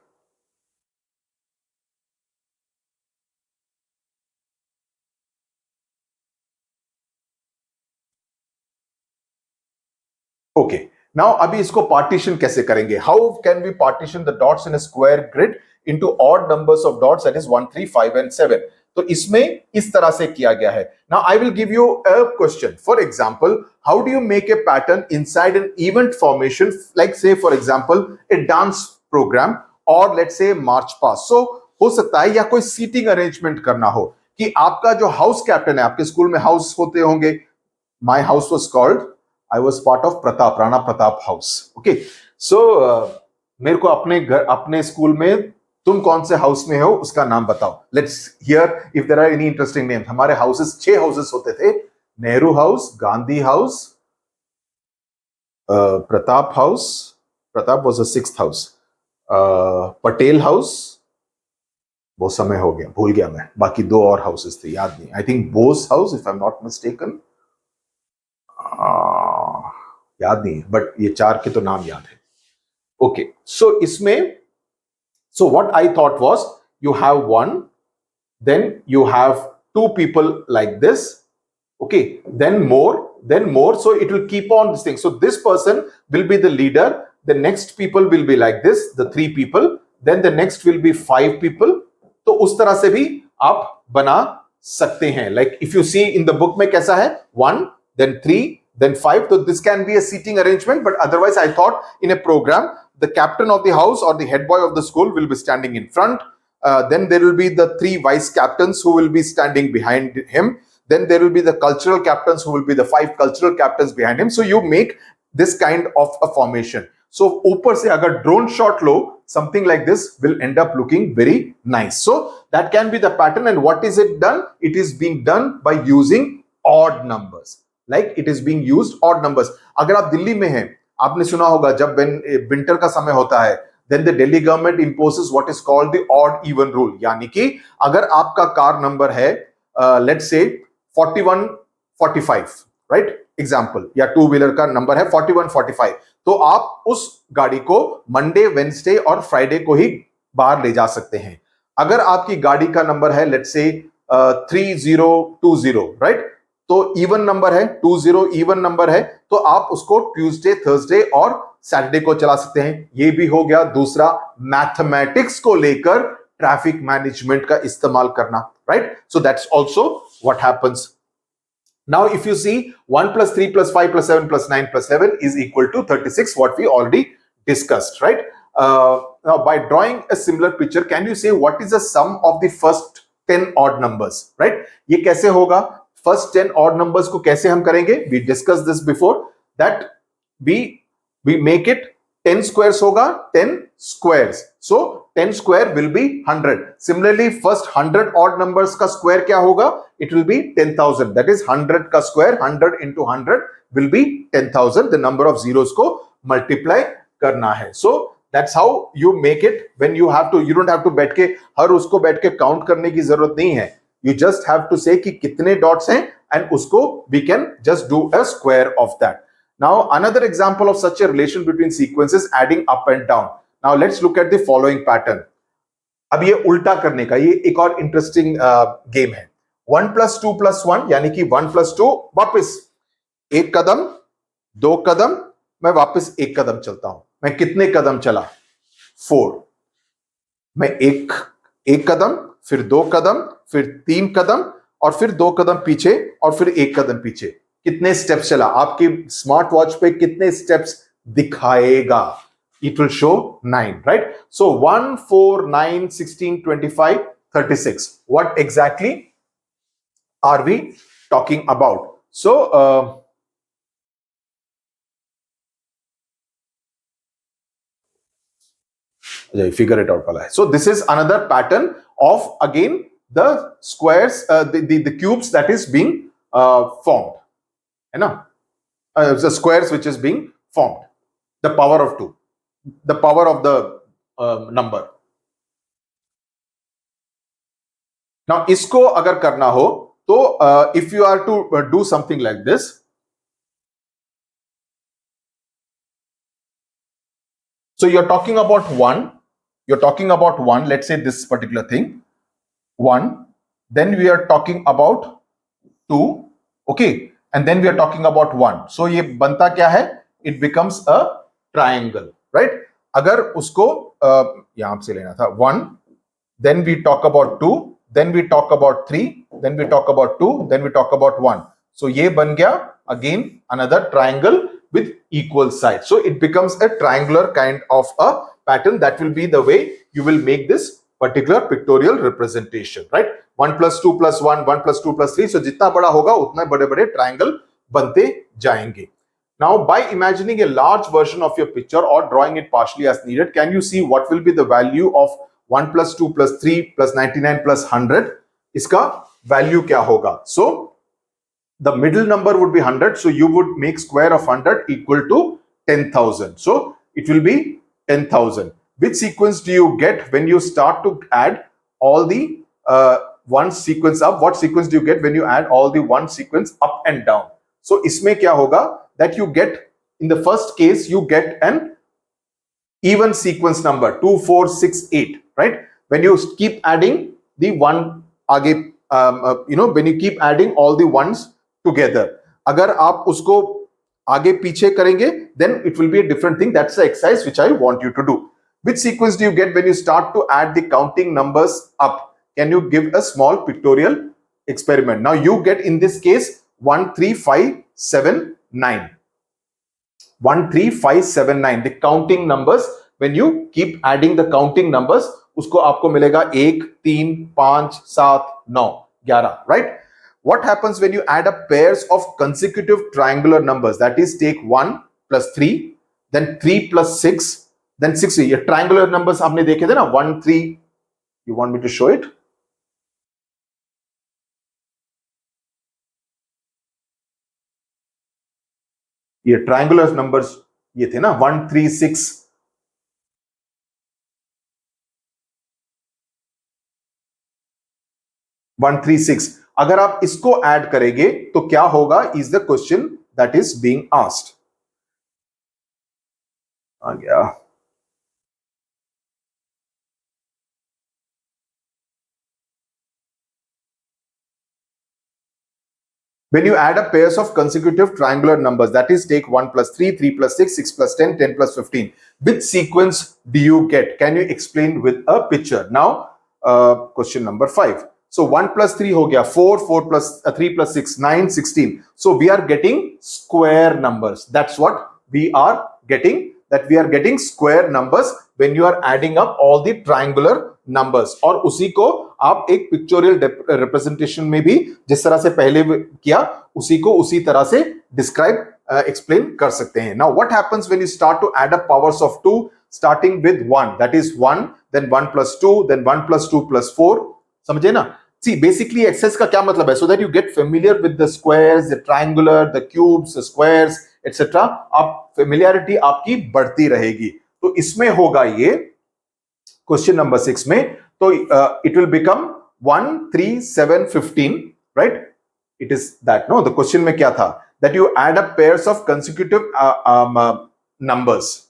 Okay. Now अभी इसको partition कैसे करेंगे? How can we partition the dots in a square grid into odd numbers of dots, that is 1, 3, 5 and 7? तो इसमें इस तरह से किया गया है. Now I will give you a question. For example, how do you make a pattern inside an event formation, like say for example a dance program or let's say march past. So हो सकता है या कोई seating arrangement करना हो कि आपका जो हाउस कैप्टन है, आपके स्कूल में हाउस होते होंगे. My house was called, I was part of Pratap, Rana Pratap house. Okay. So मेरे को अपने स्कूल में तुम कौन से हाउस में हो उसका नाम बताओ. Let's hear if there are any interesting names. हमारे हाउसेस 6 हाउसेस होते थे. Nehru house, Gandhi house, Pratap house, Pratap was the 6th house, Patel house, वो समय हो गया, भूल गया मैं. बाकी 2 और हाउसेस थे, याद नहीं. I think Bose house if I am not mistaken, याद नहीं, बट ये 4 के तो नाम याद है. ओके, सो इसमें so what I thought was you have one, then you have 2 people like this, okay, then more, so it will keep on this thing. So this person will be the leader, the next people will be like this, the 3 people, then the next will be 5 people. तो उस तरह से भी आप बना सकते हैं. Like if you see in the book में कैसा है, 1 then 3 then 5. So this can be a seating arrangement, but otherwise I thought in a program the captain of the house or the head boy of the school will be standing in front. Then there will be the 3 vice captains who will be standing behind him. Then there will be the cultural captains who will be the 5 cultural captains behind him. So you make this kind of a formation. So ऊपर से अगर drone shot low, something like this will end up looking very nice. So that can be the pattern. And what is it done? It is being done by using odd numbers. Like it is being used odd numbers. अगर आप दिल्ली में हैं, आपने सुना होगा जब winter का समय होता है, then the Delhi government imposes what is called the odd even rule. यानी कि अगर आपका कार नंबर है let's say 4145, right example, या 2 व्हीलर का नंबर है 4145, तो आप उस गाड़ी को मंडे, वेंसडे और फ्राइडे को ही बाहर ले जा सकते हैं. अगर आपकी गाड़ी का नंबर है let's say 3020, right, तो इवन नंबर है, 20 इवन नंबर है, तो आप उसको ट्यूसडे, थर्सडे और सैटरडे को चला सकते हैं. ये भी हो गया दूसरा, मैथमेटिक्स को लेकर ट्रैफिक मैनेजमेंट का इस्तेमाल करना, right. So that's also what happens. Now if you see 1 + 3 + 5 + 7 + 9 + 7 is equal to 36, what we already discussed, right. Now by drawing a similar picture, can you say what is the sum of the first 10 odd numbers, right. ये कैसे होगा? First 10 odd numbers को कैसे हम करेंगे? We discussed this before, that we make it 10 squares होगा, 10 squares. So 10 square will be 100. Similarly, first 100 odd numbers का square क्या होगा? It will be 10,000. That is 100 का square, 100 into 100 will be 10,000. The number of zeros को multiply करना है. So that's how you make it. When you have to, you don't have to बैठ के हर उसको बैठ के count करने की जरूरत नहीं है. You just have to say कि कितने dots हैं and उसको we can just do a square of that. Now another example of such a relation between sequences adding up and down. Now let's look at the following pattern. अब ये उल्टा करने का ये एक और इंटरेस्टिंग गेम है. 1 + 2 + 1 यानी कि 1 + 2, वापस 1 कदम, 2 कदम, मैं वापस 1 कदम चलता हूं. मैं कितने कदम चला? 4. मैं एक कदम, फिर 2 कदम, फिर 3 कदम और फिर 2 कदम पीछे और फिर 1 कदम पीछे. कितने स्टेप्स चला? आपकी स्मार्ट वॉच पे कितने स्टेप्स दिखाएगा? It will show 9, right? So 1, 4, 9, 16, 25, 36. What exactly are we talking about? So figure it out pala hai. So this is another pattern of again the squares, the cubes that is being formed, है ना? The squares which is being formed, the power of 2, the power of the number. Now इसको अगर करना हो तो if you are to do something like this, so you're talking about one, let's say this particular thing, 1, then we are talking about 2, okay, and then we are talking about 1. So ये बनता क्या है? It becomes a triangle, right? अगर उसको यहां से लेना था 1, then we talk about 2, then we talk about 3, then we talk about 2, then we talk about 1. So ये बन गया again another triangle with equal sides. So it becomes a triangular kind of a pattern. That will be the way you will make this particular pictorial representation, right? 1 plus 2 plus 1, 1 plus 2 plus 3. So जितना बड़ा होगा उतने बड़े-बड़े triangle बनते जाएंगे. Now, by imagining a large version of your picture or drawing it partially as needed, can you see what will be the value of 1 plus 2 plus 3 plus 99 plus 100? इसका value क्या होगा? So, the middle number would be 100. So, you would make square of 100 equal to 10,000. So, it will be 10,000. Which sequence do you get when you start to add all the one sequence up? What sequence do you get when you add all the one sequence up and down? So, इसमें क्या होगा? That you get, in the first case, you get an even sequence number 2, 4, 6, 8, right? When you keep adding the one आगे, when you keep adding all the ones together, अगर आप उसको आगे पीछे करेंगे, then it will be a different thing. That's the exercise which I want you to do. Which sequence do you get when you start to add the counting numbers up? Can you give a small pictorial experiment? Now you get, in this case, 1, 3, 5, 7, 9. 1, 3, 5, 7, 9. The counting numbers, when you keep adding the counting numbers, उसको आपको मिलेगा 1, 3, 5, 7, 9, 11, right? What happens when you add up pairs of consecutive triangular numbers? That is, take 1 plus 3, then 3 plus 6, then 6. ये triangular numbers आपने देखे थे ना, 1, 3. You want me to show it? ये triangular numbers ये थे ना, 1, 3, 6. 1, 3, 6. अगर आप इसको ऐड करेंगे तो क्या होगा, is the question that is being asked. आ गया. When you add up pairs of consecutive triangular numbers, that is, take 1 plus 3, 3 plus 6, 6 plus 10, 10 plus 15. Which sequence do you get? Can you explain with a picture? Now, question number 5. So 1 plus 3 ho gaya, 4, 4 plus 3 plus 6, 9, 16. So we are getting square numbers. That's what we are getting, that we are getting square numbers when you are adding up all the triangular numbers. और उसी को आप एक pictorial representation में भी जिस तरह से पहले किया, उसी को उसी तरह से डिस्क्राइब एक्सप्लेन कर सकते हैं. Now what happens when you start to add up powers of 2 starting with 1? That is 1, then 1 plus 2, then 1 plus 2 plus 4. समझे ना? See, basically एक्सेस का क्या मतलब है? So that you get familiar with the squares, the triangular, the cubes, the squares, etc. आप familiarity आपकी बढ़ती रहेगी. तो इसमें होगा ये क्वेश्चन नंबर 6 में, तो it will become 1, 3, 7, 15, right? It is that, no? The question में क्या था? That you add up pairs of consecutive numbers.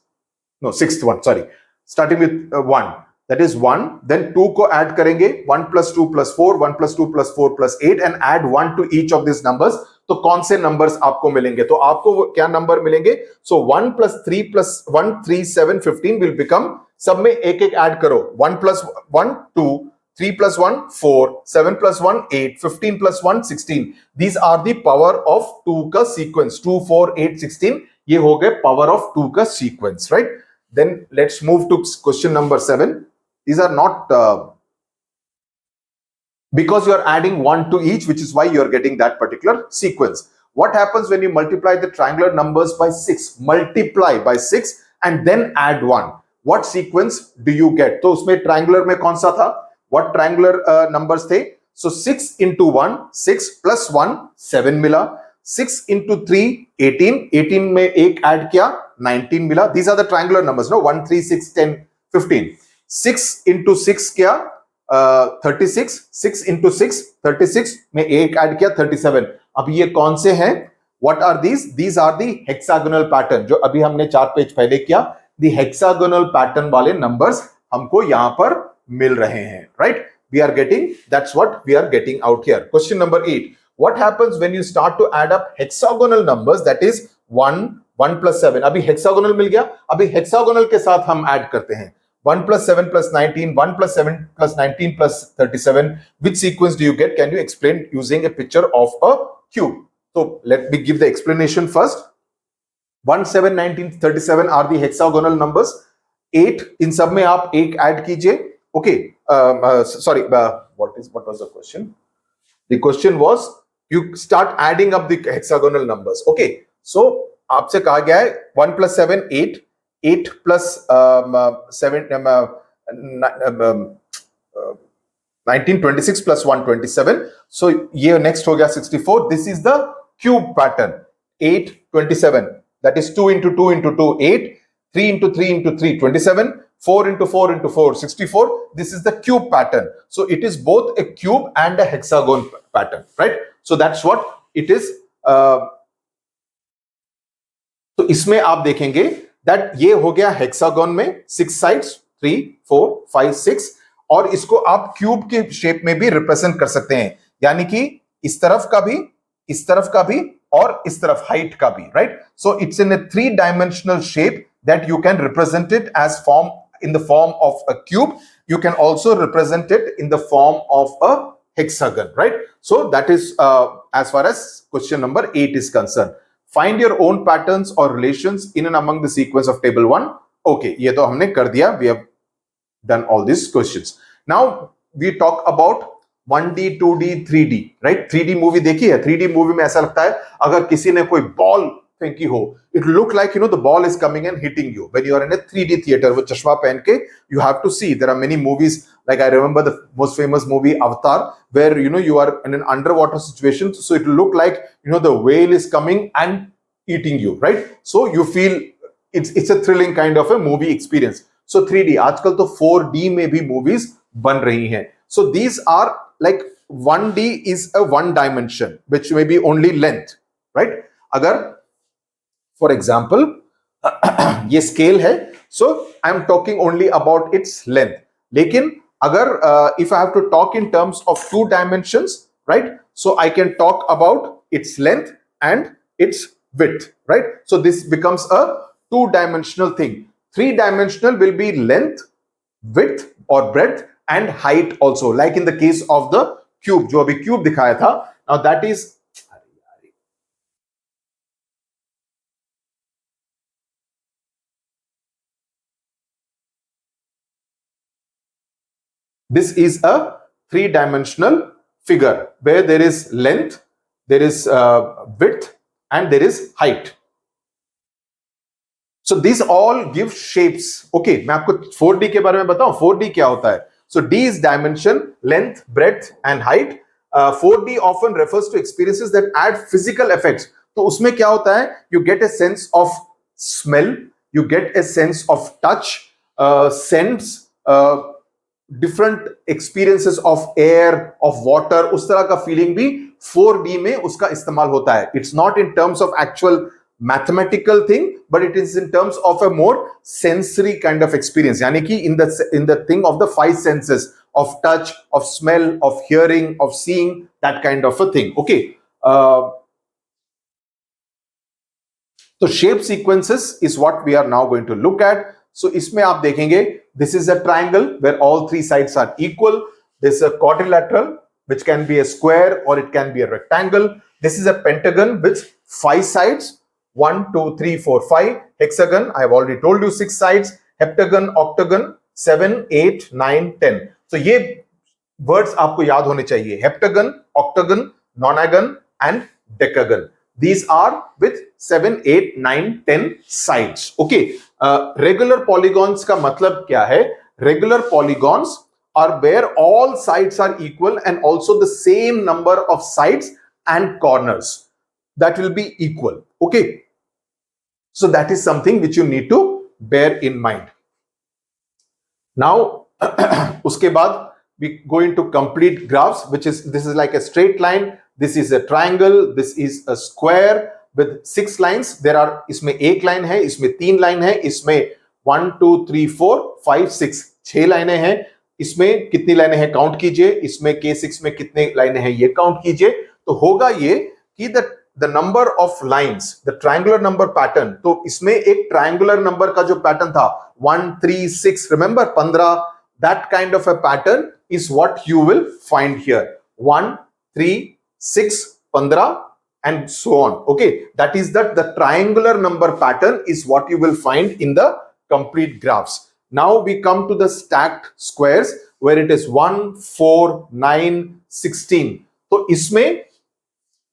No, sixth one, sorry. Starting with 1. That is 1, then 2 को add करेंगे, 1 plus 2 plus 4, 1 plus 2 plus 4 plus 8, and add 1 to each of these numbers. तो कौन से numbers आपको मिलेंगे? तो आपको क्या number मिलेंगे? So 1 plus 3 plus 1, 3, 7, 15 will become, सब में एक एक add करो. 1 plus 1, 2, 3 plus 1, 4, 7 plus 1, 8, 15 plus 1, 16. These are the power of 2 का sequence. 2, 4, 8, 16. ये हो गए power of 2 का sequence, right? Then let's move to question number 7. These are not because you are adding 1 to each, which is why you are getting that particular sequence. What happens when you multiply the triangular numbers by 6? Multiply by 6 and then add 1. What sequence do you get? तो उसमें triangular में कौन सा था? What triangular numbers थे? So 6 into 1, 6 plus 1, 7 मिला. 6 into 3, 18. 18 में एक add किया, 19 मिला. These are the triangular numbers, no? 1, 3, 6, 10, 15. 6 into 6 क्या? 36. 6 into 6, 36 में एक ऐड किया, 37. अब ये कौन से हैं? What are these? These are the hexagonal pattern, जो अभी हमने 4 पेज पहले किया. The hexagonal pattern वाले numbers हमको यहां पर मिल रहे हैं, right? We are getting, that's what we are getting out here. Question number 8. What happens when you start to add up hexagonal numbers? That is 1, 1 plus 7. अभी hexagonal मिल गया. अभी hexagonal के साथ हम ऐड करते हैं. 1 plus 7 plus 19, 1 plus 7 plus 19 plus 37. Which sequence do you get? Can you explain using a picture of a cube? So let me give the explanation first. 1, 7, 19, 37 are the hexagonal numbers. 8 इन सब में आप 1 add कीजिए. Okay, sorry, what was the question? The question was you start adding up the hexagonal numbers. Okay, so आपसे कहा गया है 1 plus 7 8, 8 plus 7 19 26 plus 1 27. So ये next हो गया 64. This is the cube pattern. 8 27, that is 2 into 2 into 2 8, 3 into 3 into 3 27, 4 into 4 into 4 64. This is the cube pattern. So it is both a cube and a hexagon pattern, right? So that's what it is. तो इसमें आप देखेंगे that ये हो गया hexagon में 6 sides 3 4 5 6, और इसको आप क्यूब के शेप में भी रिप्रेजेंट कर सकते हैं, यानी कि इस तरफ का भी, इस तरफ का भी, और इस तरफ हाइट का भी, right? So it's in a 3-dimensional shape that you can represent it as form in the form of a cube. You can also represent it in the form of a hexagon, right? So that is as far as question number 8 is concerned. Find your own patterns or relations in and among the sequence of table 1. Okay, ये तो हमने कर दिया. We have done all these questions. Now we talk about 1D, 2D, 3D, right? 3D movie देखी है. 3D movie में ऐसा लगता है अगर किसी ने कोई बॉल फेंकी हो, it look like the ball is coming and hitting you. When you are in a 3D theater with चश्मा पहन के, you have to see. There are many movies, like I remember the most famous movie Avatar, where you are in an underwater situation, so it will look like the whale is coming and eating you, right? So you feel it's a thrilling kind of a movie experience. So 3D, आजकल तो 4D में भी movies बन रही हैं. So these are like 1D is a one dimension, which may be only length, right? अगर for example ये scale है, so I am talking only about its length. लेकिन अगर if I have to talk in terms of 2 dimensions, right? So I can talk about its length and its width, right? So this becomes a 2-dimensional thing. 3-dimensional will be length, width or breadth and height also, like in the case of the cube, जो अभी cube दिखाया था. Now that is this is a 3-dimensional figure where there is length, there is width and there is height. So these all give shapes. Okay, मैं आपको 4D के बारे में बताऊं. 4D क्या होता है? So D is dimension, length, breadth and height. 4D often refers to experiences that add physical effects. तो उसमें क्या होता है? You get a sense of smell, you get a sense of touch, scents, different experiences of air, of water. उस तरह का feeling भी 4D में उसका इस्तेमाल होता है. It's not in terms of actual mathematical thing, but it is in terms of a more sensory kind of experience. यानी कि in the thing of the 5 senses of touch, of smell, of hearing, of seeing, that kind of a thing. Okay. So shape sequences is what we are now going to look at. So इसमें आप देखेंगे, this is a triangle where all 3 sides are equal. This is a quadrilateral, which can be a square or it can be a rectangle. This is a pentagon with 5 sides, 1 2 3 4 5. Hexagon, I have already told you 6 sides. Heptagon, octagon 7 8 9 10. So ये words आपको याद होने चाहिए. Heptagon, octagon, nonagon and decagon. These are with 7 8 9 10 sides. Okay. Regular polygons का मतलब क्या है? Regular polygons are where all sides are equal and also the same number of sides and corners that will be equal. Okay, so that is something which you need to bear in mind. Now उसके बाद we go into complete graphs, which is this is like a straight line, this is a triangle, this is a square with 6 lines. There are इसमें एक line है, इसमें 3 line है, इसमें 1 2 3 4 5 6 6 लाइनें हैं. इसमें कितनी लाइनें हैं काउंट कीजिए. इसमें K6 में कितने लाइनें हैं ये काउंट कीजिए. तो होगा ये कि the number of lines, the triangular number pattern, तो इसमें एक triangular number का जो pattern था 1 3 6, remember 15, that kind of a pattern is what you will find here. 1 3 6 15 and so on. Okay, that is that the triangular number pattern is what you will find in the complete graphs. Now we come to the stacked squares where it is 1 4 9 16. तो इसमें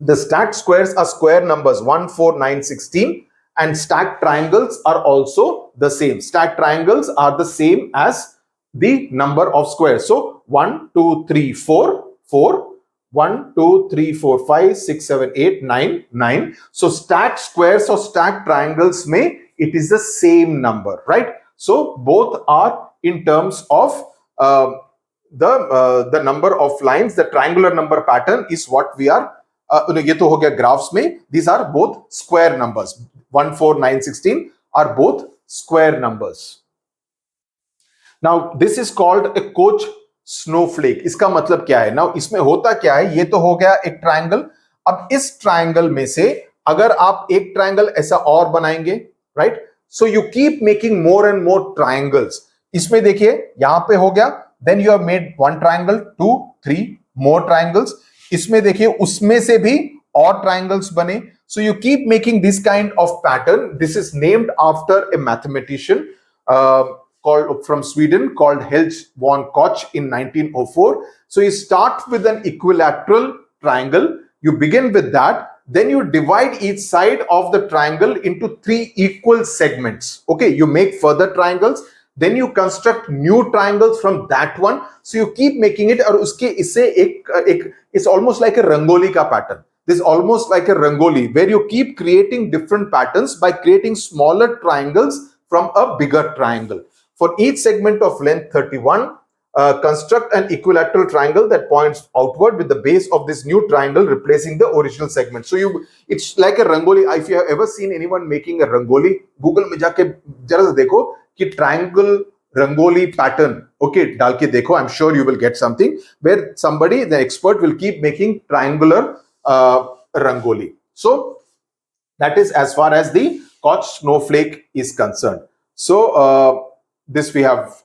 the stacked squares are square numbers 1 4 9 16, and stacked triangles are also the same. Stacked triangles are the same as the number of squares. So 1 2 3 4 4, 1 2 3 4 5 6 7 8 9 9. So stacked squares or stacked triangles may it is the same number, right? So both are in terms of the number of lines. The triangular number pattern is what we are ये तो हो गया graphs में. These are both square numbers. 1 4 9 16 are both square numbers. Now this is called a Koch snowflake. इसका मतलब क्या है? Now इसमें होता क्या है? ये तो हो गया एक ट्रायंगल. अब इस ट्रायंगल में से अगर आप एक ट्रायंगल ऐसा और बनाएंगे, right? So you keep making more and more triangles. इसमें देखिए यहां पे हो गया, then you have made one triangle, 2 3 more triangles. इसमें देखिए उसमें से भी और ट्रायंगल्स बने. So you keep making this kind of pattern. This is named after a mathematician called from Sweden called Helge von Koch in 1904. So you start with an equilateral triangle. You begin with that. Then you divide each side of the triangle into 3 equal segments. Okay, you make further triangles. Then you construct new triangles from that one. So you keep making it. और उसके इससे एक it's almost like a rangoli का pattern. This is almost like a rangoli where you keep creating different patterns by creating smaller triangles from a bigger triangle. For each segment of length 31, construct an equilateral triangle that points outward with the base of this new triangle replacing the original segment. So it's like a rangoli. If you have ever seen anyone making a rangoli, Google में जाके जरा सा देखो कि triangle rangoli pattern, okay, डाल के देखो. I'm sure you will get something where somebody, the expert, will keep making triangular rangoli. So that is as far as the Koch snowflake is concerned. So this we have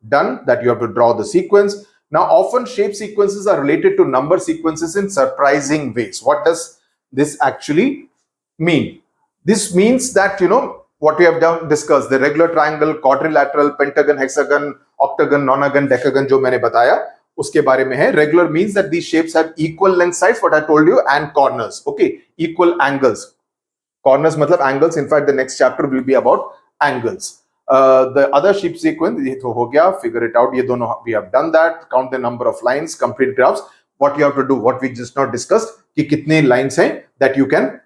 done, that you have to draw the sequence. Now often shape sequences are related to number sequences in surprising ways. What does this actually mean? This means that, you know, what we have discussed, the regular triangle, quadrilateral, pentagon, hexagon, octagon, nonagon, decagon जो मैंने बताया उसके बारे में है. Regular means that these shapes have equal length sides, what I told you, and corners. Okay, equal angles. Corners मतलब angles. In fact, the next chapter will be about angles. The other shape sequence, ये तो हो गया, figure it out. ये दोनों we have done that. Count the number of lines, complete graphs. What you have to do, what we just not discussed, कि कितने lines हैं that you can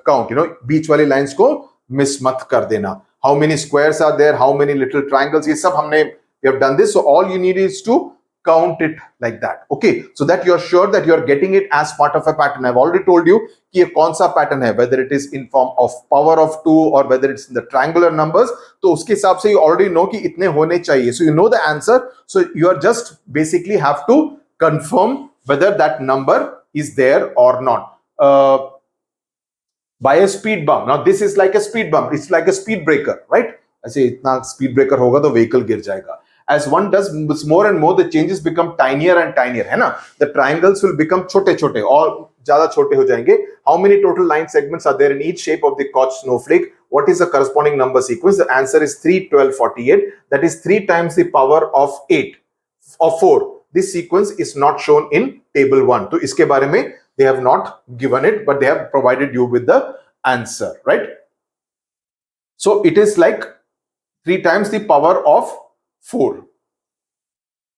count. You know, बीच वाली lines को miss मत कर देना. How many squares are there? How many little triangles? ये सब हमने we have done this. So all you need is to count it like that. Okay, so that you are sure that you are getting it as part of a pattern. I've already told you कि ये कौन सा pattern है, whether it is in form of power of 2 or whether it's in the triangular numbers. तो उसके हिसाब से you already know कि इतने होने चाहिए. So you know the answer. So you are just basically have to confirm whether that number is there or not. By a speed bump. Now this is like a speed bump. It's like a speed breaker, right? ऐसे इतना speed breaker होगा तो vehicle गिर जाएगा. As one does more and more, the changes become tinier and tinier, है ना? The triangles will become छोटे-छोटे और ज़्यादा छोटे हो जाएंगे. How many total line segments are there in each shape of the Koch snowflake? What is the corresponding number sequence? The answer is 3 12 48. That is 3 times the power of 8 or 4. This sequence is not shown in table 1. तो इसके बारे में they have not given it, but they have provided you with the answer, right? So it is like 3 times the power of 4.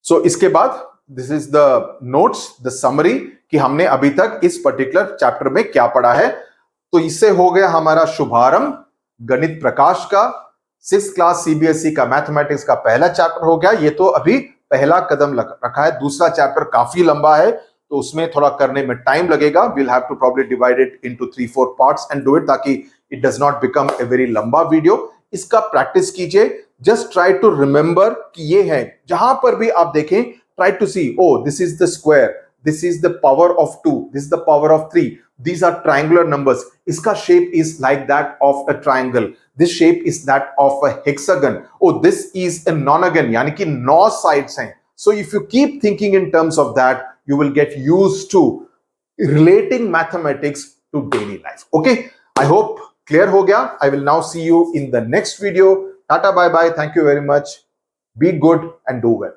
So इसके बाद this is the notes, the summary कि हमने अभी तक इस पर्टिकुलर चैप्टर में क्या पढ़ा है. तो इससे हो गया हमारा शुभारंभ गणित प्रकाश का. 6th क्लास सीबीएसई का मैथमेटिक्स का पहला चैप्टर हो गया. ये तो अभी पहला कदम रखा है. दूसरा चैप्टर काफी लंबा है तो उसमें थोड़ा करने में टाइम लगेगा. we'll have to probably divide it into 3-4 parts and do it ताकि it does not become a very लंबा वीडियो. इसका प्रैक्टिस कीजिए. Just try to remember कि ये है. जहां पर भी आप देखें, try to see, oh, this is the square, this is the power of 2, this is the power of 3. these are triangular numbers. Iska shape is like that of a triangle. This shape is that of a hexagon. Oh, this is a nonagon, yani ki 9 sides hain. So if you keep thinking in terms of that, you will get used to relating mathematics to daily life. Okay, I hope clear ho gaya. I will now see you in the next video. Tata, bye bye. Thank you very much. Be good and do well.